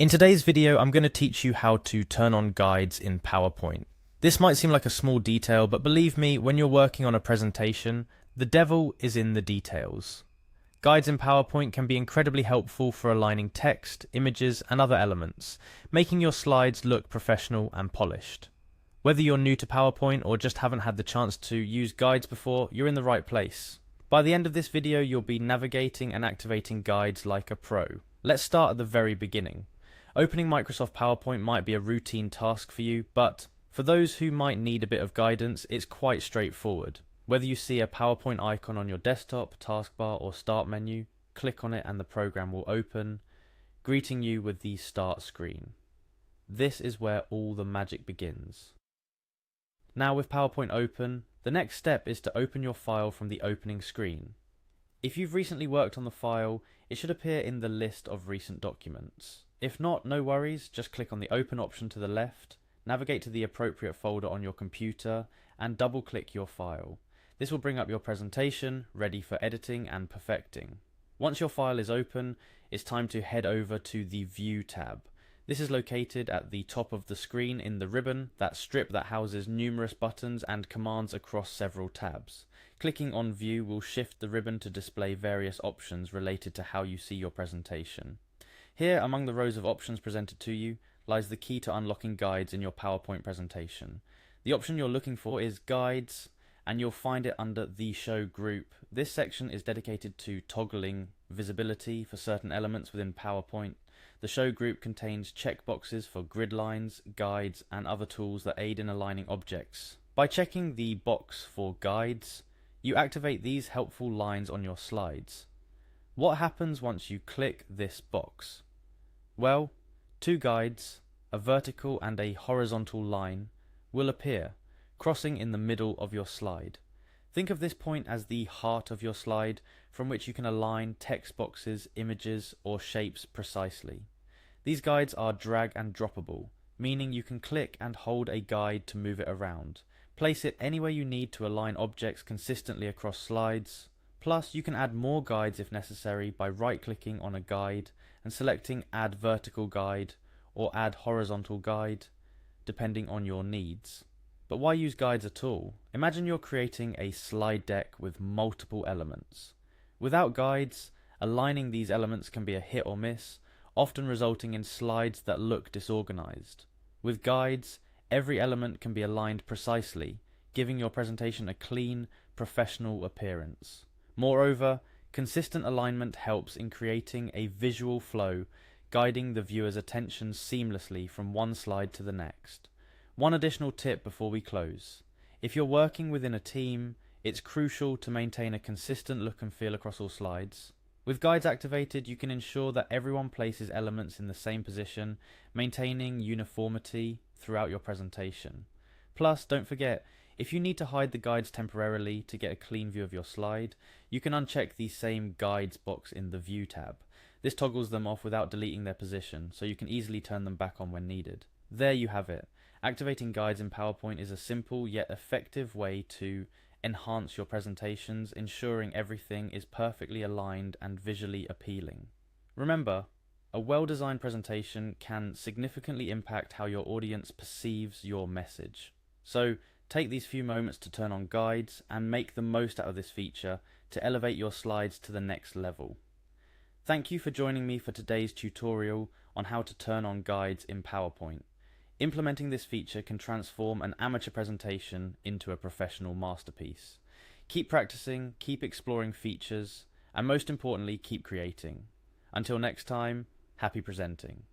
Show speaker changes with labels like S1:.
S1: In today's video, I'm going to teach you how to turn on guides in PowerPoint. This might seem like a small detail, but believe me, when you're working on a presentation, the devil is in the details. Guides in PowerPoint can be incredibly helpful for aligning text, images, and other elements, making your slides look professional and polished. Whether you're new to PowerPoint or just haven't had the chance to use guides before, you're in the right place. By the end of this video, you'll be navigating and activating guides like a pro. Let's start at the very beginning. Opening Microsoft PowerPoint might be a routine task for you, but for those who might need a bit of guidance, it's quite straightforward. Whether you see a PowerPoint icon on your desktop, taskbar, or start menu, click on it and the program will open, greeting you with the start screen. This is where all the magic begins. Now with PowerPoint open, the next step is to open your file from the opening screen. If you've recently worked on the file, it should appear in the list of recent documents. If not, no worries, just click on the Open option to the left, navigate to the appropriate folder on your computer, and double-click your file. This will bring up your presentation, ready for editing and perfecting. Once your file is open, it's time to head over to the View tab. This is located at the top of the screen in the ribbon, that strip that houses numerous buttons and commands across several tabs. Clicking on View will shift the ribbon to display various options related to how you see your presentation. Here, among the rows of options presented to you, lies the key to unlocking guides in your PowerPoint presentation. The option you're looking for is Guides, and you'll find it under the Show group. This section is dedicated to toggling visibility for certain elements within PowerPoint. The Show group contains checkboxes for gridlines, guides, and other tools that aid in aligning objects. By checking the box for Guides, you activate these helpful lines on your slides. What happens once you click this box? Well, two guides, a vertical and a horizontal line, will appear, crossing in the middle of your slide. Think of this point as the heart of your slide, from which you can align text boxes, images, or shapes precisely. These guides are drag and droppable, meaning you can click and hold a guide to move it around. Place it anywhere you need to align objects consistently across slides. Plus, you can add more guides if necessary by right-clicking on a guide and selecting Add Vertical Guide or Add Horizontal Guide, depending on your needs. But why use guides at all? Imagine you're creating a slide deck with multiple elements. Without guides, aligning these elements can be a hit or miss, often resulting in slides that look disorganized. With guides, every element can be aligned precisely, giving your presentation a clean, professional appearance. Moreover, consistent alignment helps in creating a visual flow, guiding the viewer's attention seamlessly from one slide to the next. One additional tip before we close. If you're working within a team, it's crucial to maintain a consistent look and feel across all slides. With guides activated, you can ensure that everyone places elements in the same position, maintaining uniformity throughout your presentation. Plus, don't forget, if you need to hide the guides temporarily to get a clean view of your slide, you can uncheck the same Guides box in the View tab. This toggles them off without deleting their position, so you can easily turn them back on when needed. There you have it. Activating guides in PowerPoint is a simple yet effective way to enhance your presentations, ensuring everything is perfectly aligned and visually appealing. Remember, a well-designed presentation can significantly impact how your audience perceives your message. So, take these few moments to turn on guides and make the most out of this feature to elevate your slides to the next level. Thank you for joining me for today's tutorial on how to turn on guides in PowerPoint. Implementing this feature can transform an amateur presentation into a professional masterpiece. Keep practicing, keep exploring features, and most importantly, keep creating. Until next time, happy presenting.